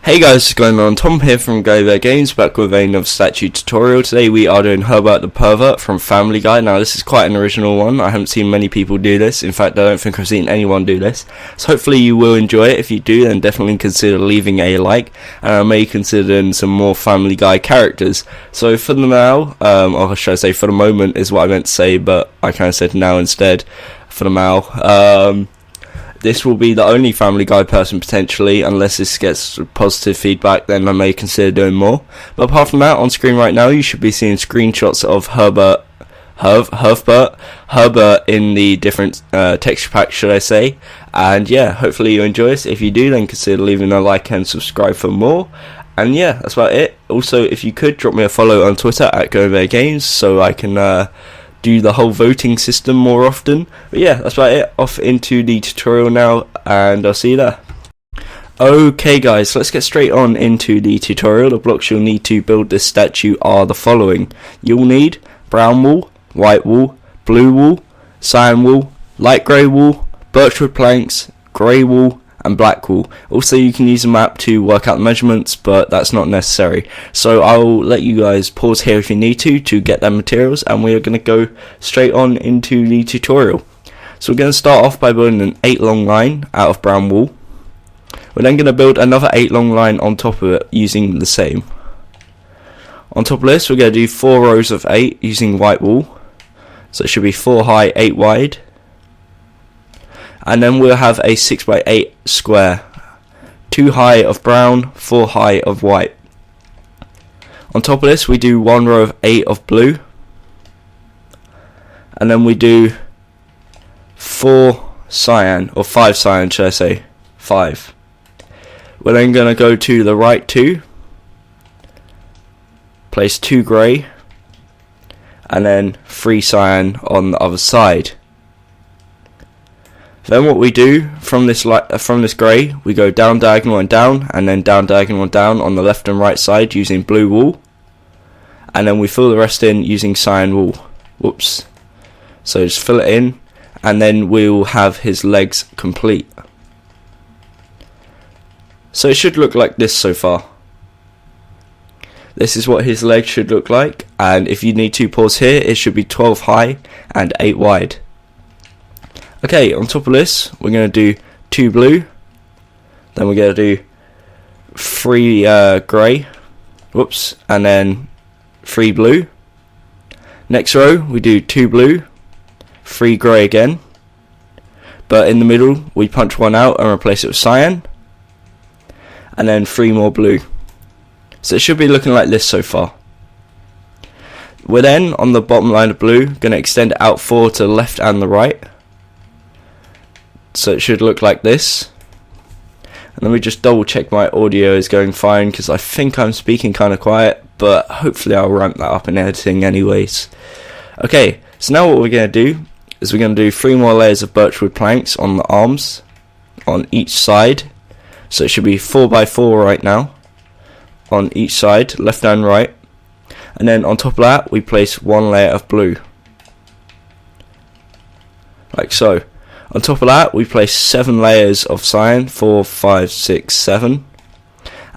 Hey guys, what's going on? Tom here from Gummy Games, back with another statue tutorial. Today we are doing Herbert the Pervert from Family Guy. Now this is quite an original one. I haven't seen many people do this. In fact, I don't think I've seen anyone do this. So hopefully you will enjoy it. If you do, then definitely consider leaving a like. And I may consider some more Family Guy characters. So for the now, or should I say for the moment is what I meant to say, but I kind of said now instead. For the now. This will be the only Family Guy person potentially, unless this gets positive feedback, then I may consider doing more. But apart from that, on screen right now you should be seeing screenshots of Herbert in the different texture packs, should I say. And yeah, hopefully you enjoy this. If you do, then consider leaving a like and subscribe for more. And yeah, that's about it. Also, if you could, drop me a follow on Twitter at GoBearGames so I can do the whole voting system more often. But yeah, that's about it. Off into the tutorial now, and I'll see you there. Okay guys, let's get straight on into the tutorial. The blocks you'll need to build this statue are the following. You'll need brown wool, white wool, blue wool, cyan wool, light grey wool, birchwood planks, grey wool, and black wool. Also, you can use a map to work out the measurements, but that's not necessary. So I'll let you guys pause here if you need to get them materials, and we are going to go straight on into the tutorial. So we're going to start off by building an 8 long line out of brown wool. We're then going to build another 8 long line on top of it using the same. On top of this, we're going to do 4 rows of 8 using white wool. So it should be 4 high, 8 wide. And then we'll have a 6x8 square, 2 high of brown, 4 high of white. On top of this we do 1 row of 8 of blue, and then we do 4 cyan, or 5 cyan should I say, 5. We're then going to go to the right 2, place 2 grey, and then 3 cyan on the other side. Then what we do from this grey, we go down diagonal and down, and then down diagonal and down on the left and right side using blue wool, and then we fill the rest in using cyan wool. Whoops. So just fill it in, and then we'll have his legs complete. So it should look like this so far. This is what his legs should look like, and if you need to pause here, it should be 12 high and 8 wide. Okay, on top of this, we're going to do 2 blue, then we're going to do 3 grey, whoops, and then 3 blue. Next row, we do 2 blue, 3 grey again, but in the middle, we punch 1 out and replace it with cyan, and then 3 more blue. So it should be looking like this so far. We're then, on the bottom line of blue, going to extend it out 4 to the left and the right. So it should look like this. And let me just double check my audio is going fine, because I think I'm speaking kind of quiet, but hopefully I'll ramp that up in editing anyways. Okay, so now what we're going to do is we're going to do 3 more layers of birchwood planks on the arms on each side. So it should be 4x4 right now on each side, left and right. And then on top of that we place 1 layer of blue, like so. On top of that we place 7 layers of cyan, 4, 5, 6, 7,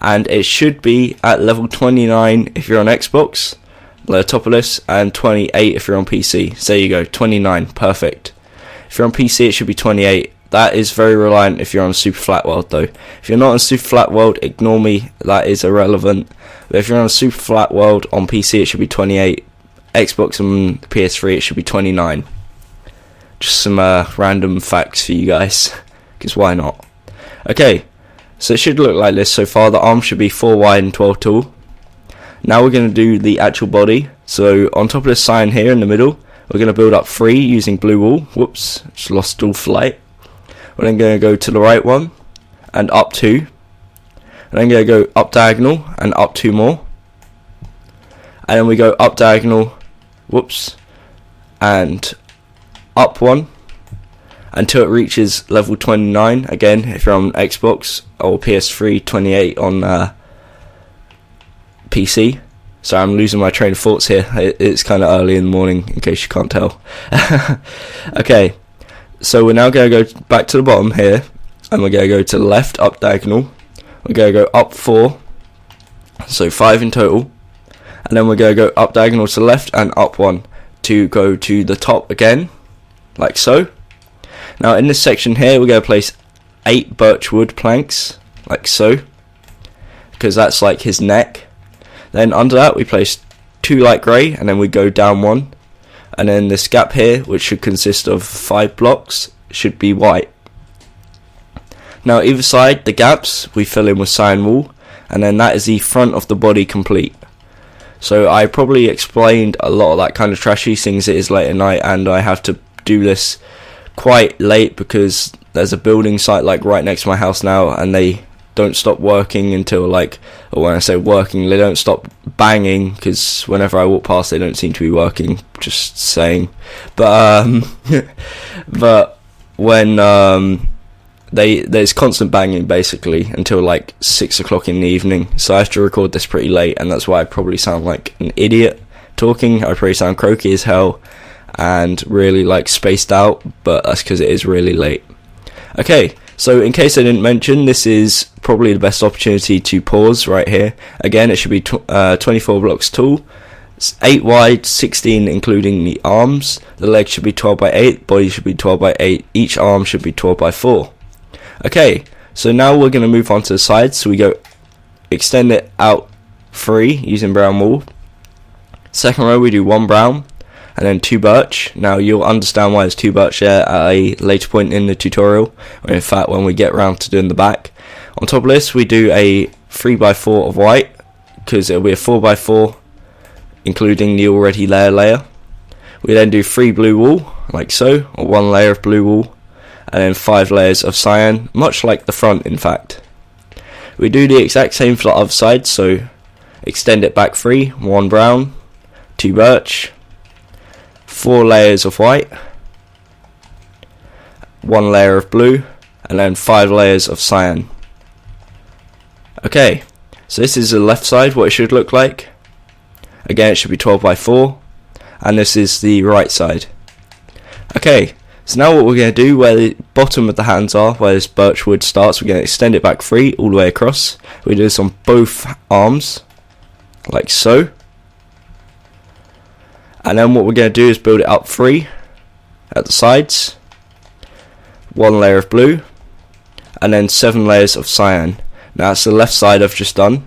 and it should be at level 29 if you're on Xbox, the top of this, and 28 if you're on PC. So there you go, 29, perfect. If you're on PC it should be 28. That is very reliant if you're on Super Flat World though. If you're not on Super Flat World, ignore me, that is irrelevant. But if you're on Super Flat World on PC it should be 28, Xbox and PS3 it should be 29. Just some random facts for you guys, because why not? Okay, so it should look like this so far. The arm should be 4 wide and 12 tall. Now we're going to do the actual body. So on top of this cyan here in the middle, we're going to build up 3 using blue wool. Whoops, just lost all flight. We're then going to go to the right one and up 2. And then going to go up diagonal and up 2 more. And then we go up diagonal, whoops, and up 1 until it reaches level 29. Again, if you're on Xbox, or PS3, 28 on PC. So I'm losing my train of thoughts here. It's kind of early in the morning, in case you can't tell. Okay, so we're now going to go back to the bottom here, and we're going to go to the left, up diagonal. we're going to go up 4, so 5 in total, and then we're going to go up diagonal to the left and up 1 to go to the top again, like so. Now in this section here we're going to place 8 birch wood planks, like so, because that's like his neck. Then under that we place 2 light grey, and then we go down 1, and then this gap here, which should consist of 5 blocks, should be white. Now either side, the gaps, we fill in with cyan wool, and then that is the front of the body complete. So I probably explained a lot of that kind of trashy things. It is late at night and I have to do this quite late because there's a building site like right next to my house now, and they don't stop working until like, or when I say working, they don't stop banging, because whenever I walk past they don't seem to be working, just saying. But but when there's constant banging basically until like 6 o'clock in the evening, so I have to record this pretty late, and that's why I probably sound like an idiot talking. I probably sound croaky as hell and really like spaced out, but that's because it is really late. Okay, so in case I didn't mention, this is probably the best opportunity to pause right here. Again, it should be 24 blocks tall, 8 wide, 16 including the arms. The legs should be 12 by 8, body should be 12 by 8, each arm should be 12 by 4. Okay, so now we're going to move on to the sides. So we go extend it out 3 using brown wool. Second row we do 1 brown and then 2 birch. Now you'll understand why there's 2 birch there at a later point in the tutorial, or in fact when we get around to doing the back. On top of this we do a 3 by 4 of white, because it'll be a 4 by 4 including the already layer. We then do 3 blue wool, like so, or 1 layer of blue wool, and then 5 layers of cyan, much like the front in fact. We do the exact same for the other side, so extend it back 3, 1 brown, 2 birch, 4 layers of white, 1 layer of blue, and then 5 layers of cyan. Okay, so this is the left side, what it should look like. Again, it should be 12 by 4, and this is the right side. Okay, so now what we're going to do, where the bottom of the hands are, where this birch wood starts, we're going to extend it back 3 all the way across. We do this on both arms, like so. And then what we're going to do is build it up 3 at the sides, 1 layer of blue, and then 7 layers of cyan. Now that's the left side I've just done.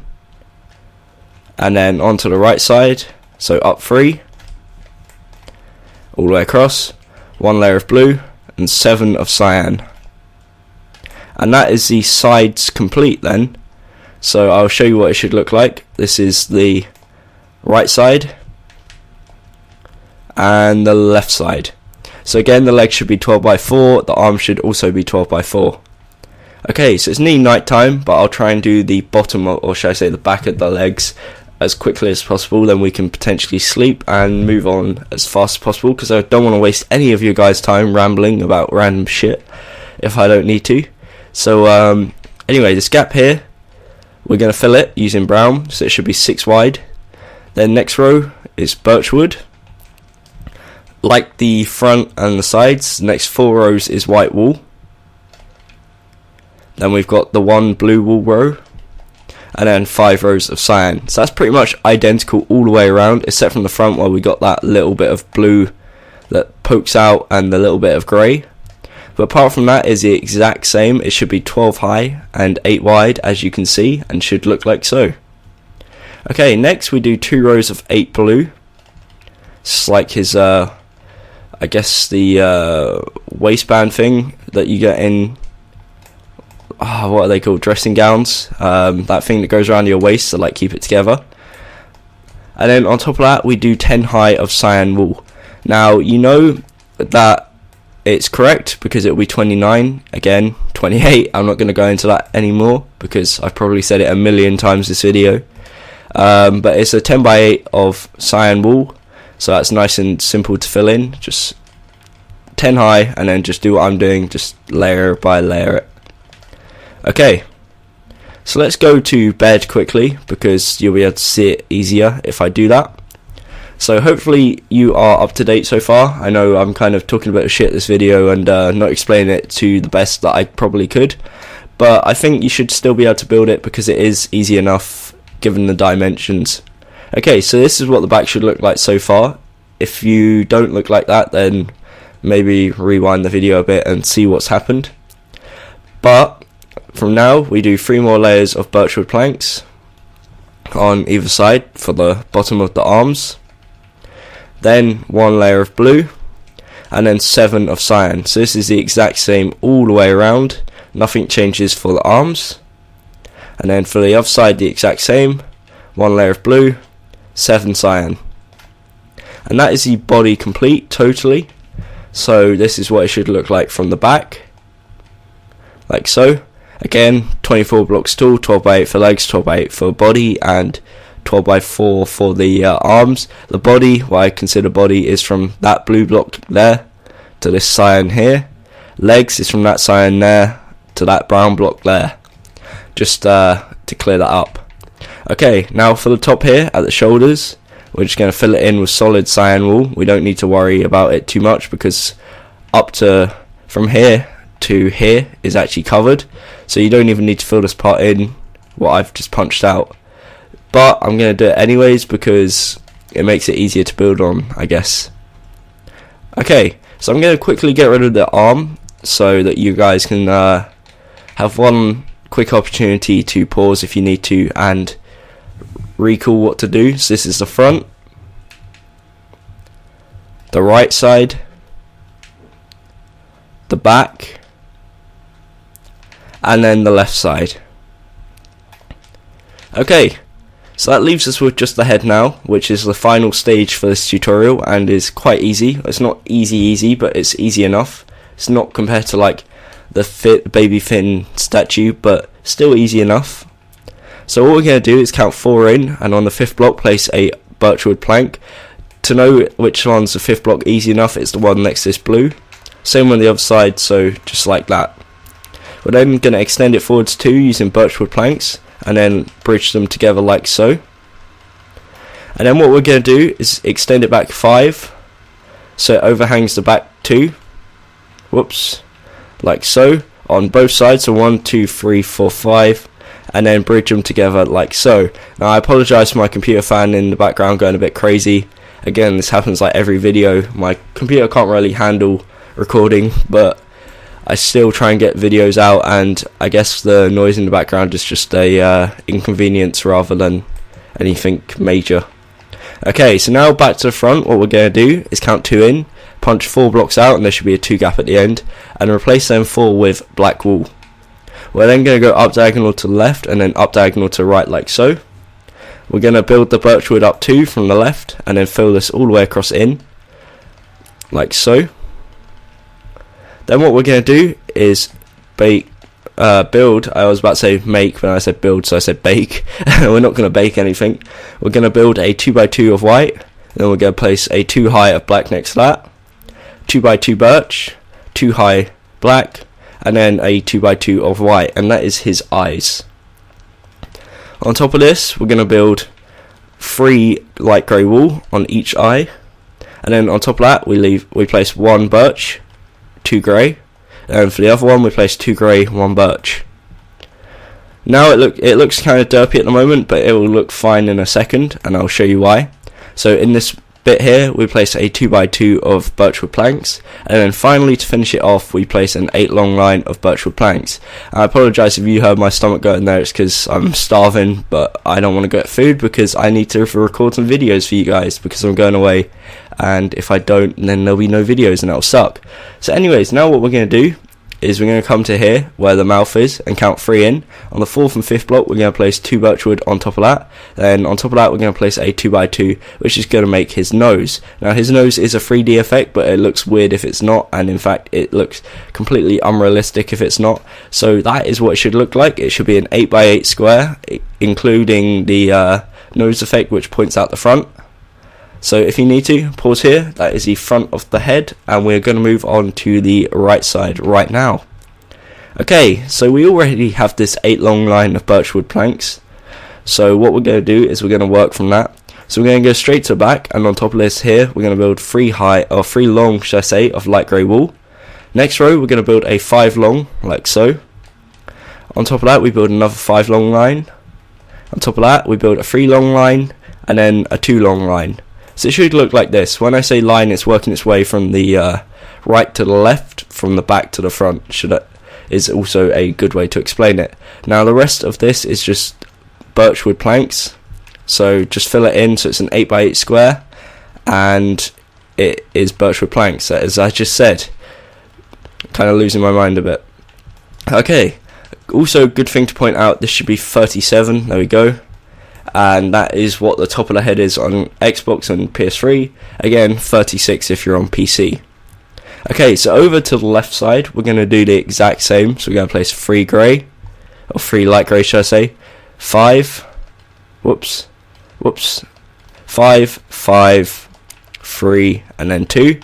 And then onto the right side, so up 3, all the way across, 1 layer of blue, and 7 of cyan. And that is the sides complete then. So I'll show you what it should look like. This is the right side and the left side. So again, the leg should be 12 by 4, the arm should also be 12 by 4. Okay, so it's nearly night time, but I'll try and do the bottom, or should I say the back of the legs, as quickly as possible. Then we can potentially sleep and move on as fast as possible, because I don't want to waste any of you guys' time rambling about random shit if I don't need to. So anyway, this gap here, we're going to fill it using brown, so it should be 6 wide. Then next row is birch wood. Like the front and the sides, the next 4 rows is white wool. Then we've got the 1 blue wool row, and then 5 rows of cyan. So that's pretty much identical all the way around, except from the front where we got that little bit of blue that pokes out and the little bit of grey. But apart from that, is the exact same. It should be 12 high and 8 wide, as you can see, and should look like so. Okay, next we do 2 rows of 8 blue. It's like his I guess the waistband thing that you get in, what are they called, dressing gowns, that thing that goes around your waist to like keep it together. And then on top of that we do 10 high of cyan wool. Now you know that it's correct because it will be 29, again 28, I'm not going to go into that anymore because I've probably said it a million times this video, but it's a 10 by 8 of cyan wool, so that's nice and simple to fill in, just 10 high, and then just do what I'm doing, just layer by layer it. Okay, so let's go to bed quickly because you'll be able to see it easier if I do that. So hopefully you are up to date so far. I know I'm kind of talking a bit of shit this video and not explaining it to the best that I probably could, but I think you should still be able to build it because it is easy enough given the dimensions. Okay, so this is what the back should look like so far. If you don't look like that, then maybe rewind the video a bit and see what's happened. But from now we do 3 more layers of birchwood planks on either side for the bottom of the arms, then 1 layer of blue, and then 7 of cyan. So this is the exact same all the way around, nothing changes for the arms. And then for the other side the exact same, 1 layer of blue, 7 cyan. And that is the body complete totally. So this is what it should look like from the back, like so. Again, 24 blocks tall, 12 by 8 for legs, 12 by 8 for body, and 12 by 4 for the arms. The body, what I consider body, is from that blue block there to this cyan here. Legs is from that cyan there to that brown block there. Just to clear that up. Okay, now for the top here at the shoulders, we're just going to fill it in with solid cyan wool. We don't need to worry about it too much because up to from here to here is actually covered, so you don't even need to fill this part in what I've just punched out. But I'm going to do it anyways because it makes it easier to build on, I guess. Okay, so I'm going to quickly get rid of the arm so that you guys can have one quick opportunity to pause if you need to and recall what to do. So this is the front, the right side, the back, and then the left side. Okay, so that leaves us with just the head now, which is the final stage for this tutorial and is quite easy. It's not easy, but it's easy enough. It's not compared to like the baby Finn statue, but still easy enough. So what we're going to do is count 4 in, and on the 5th block place a birchwood plank. To know which one's the 5th block easy enough, it's the one next to this blue. Same on the other side, so just like that. We're then going to extend it forwards 2 using birchwood planks, and then bridge them together like so. And then what we're going to do is extend it back 5, so it overhangs the back 2. Whoops, like so, on both sides, so 1, 2, 3, 4, 5. And then bridge them together like so. Now I apologise for my computer fan in the background going a bit crazy. Again, this happens like every video. My computer can't really handle recording, but I still try and get videos out, and I guess the noise in the background is just a inconvenience rather than anything major. Okay, so now back to the front. What we're going to do is count 2 in, punch 4 blocks out, and there should be a 2 gap at the end, and replace them 4 with black wool. We're then going to go up diagonal to the left and then up diagonal to the right like so. We're going to build the birchwood up 2 from the left and then fill this all the way across in like so. Then what we're going to do is build. I was about to say make when I said build, so I said bake. We're not going to bake anything. We're going to build a 2x2 of white, and then we're going to place a 2 high of black next to that, 2x2 birch, 2 high black, and then a 2x2 of white, and that is his eyes. On top of this, we're going to build 3 light grey wool on each eye, and then on top of that we place 1 birch, 2 grey, and for the other one we place 2 grey, 1 birch. Now it looks kind of derpy at the moment, but it will look fine in a second, and I'll show you why. So in this bit here we place a 2x2 of birchwood planks, and then finally to finish it off we place an 8 long line of birchwood planks. I apologise if you heard my stomach going there, it's because I'm starving, but I don't want to get food because I need to record some videos for you guys because I'm going away, and if I don't then there'll be no videos and that'll suck. So anyways, now what we're going to do is we're going to come to here where the mouth is and count 3 in. On the 4th and 5th block we're going to place 2 birchwood on top of that. Then on top of that we're going to place a 2x2, which is going to make his nose. Now his nose is a 3D effect, but it looks weird if it's not, and in fact it looks completely unrealistic if it's not. So that is what it should look like. It should be an 8x8 square, including the nose effect which points out the front. So if you need to, pause here. That is the front of the head, and we're going to move on to the right side right now. Okay, so we already have this 8 long line of birchwood planks. So what we're going to do is we're going to work from that. So we're going to go straight to the back, and on top of this here, we're going to build 3 long, should I say, of light grey wool. Next row, we're going to build a 5 long, like so. On top of that, we build another 5 long line. On top of that, we build a 3 long line, and then a 2 long line. So it should look like this. When I say line, it's working its way from the right to the left, from the back to the front. Is also a good way to explain it. Now the rest of this is just birchwood planks. So just fill it in so it's an 8x8 square, and it is birchwood planks. As I just said, kind of losing my mind a bit. Okay. Also, good thing to point out, this should be 37, there we go, and that is what the top of the head is on Xbox and PS3, again 36 if you're on PC. Okay, so over to the left side, we're going to do the exact same, so we're going to place 3 grey, or 3 light grey should I say, 5, 5, 3, and then 2,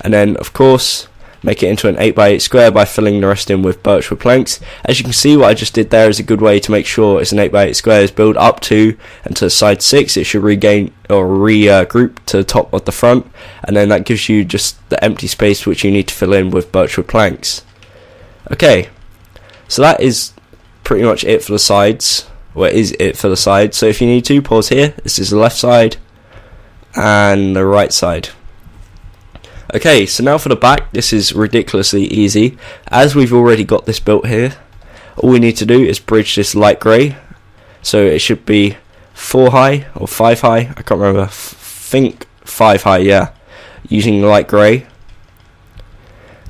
and then of course make it into an 8x8 square by filling the rest in with birchwood planks. As you can see, what I just did there is a good way to make sure it's an 8x8 square. Is build up to and to side 6, it should regain or regroup to the top of the front, and then that gives you just the empty space which you need to fill in with birchwood planks. Okay, so that is pretty much it for the sides. Well, it is it for the sides. So if you need to, pause here. This is the left side and the right side. Okay, so now for the back, this is ridiculously easy. As we've already got this built here, all we need to do is bridge this light grey. So it should be 4 high or 5 high, I can't remember, think 5 high, yeah, using light grey.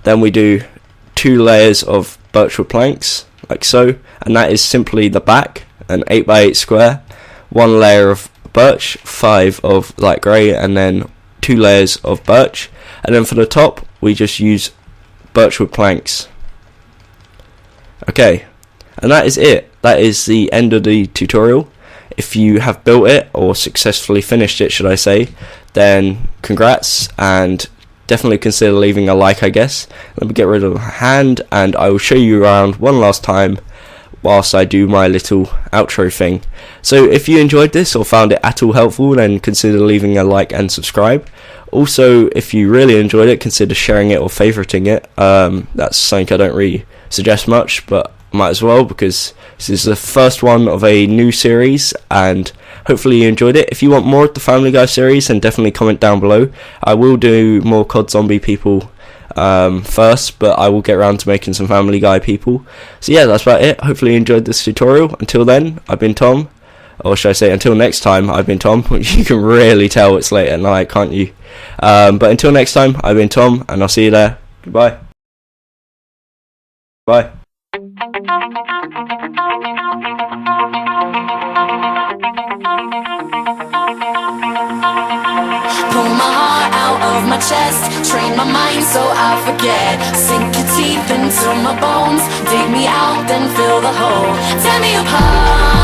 Then we do 2 layers of birchwood planks, like so, and that is simply the back, an 8x8 square, 1 layer of birch, 5 of light grey, and then 2 layers of birch. And then for the top, we just use birchwood planks. Okay, and that is it. That is the end of the tutorial. If you have built it, or successfully finished it, should I say, then congrats, and definitely consider leaving a like, I guess. Let me get rid of my hand, and I will show you around one last time whilst I do my little outro thing. So if you enjoyed this or found it at all helpful, then consider leaving a like and subscribe. Also, if you really enjoyed it, consider sharing it or favoriting it. That's something I don't really suggest much, but might as well, because this is the first one of a new series, and hopefully you enjoyed it. If you want more of the Family Guy series, then definitely comment down below. I will do more COD Zombie people first, but I will get around to making some Family Guy people. So yeah, that's about it. Hopefully you enjoyed this tutorial. Until then, I've been Tom, or should I say until next time, I've been Tom. You can really tell it's late at night, can't you? But until next time, I've been Tom, and I'll see you there. Goodbye. Bye. Pull my heart out of my chest, train my mind so I forget. Sink your teeth into my bones, dig me out, then fill the hole. Tear me apart.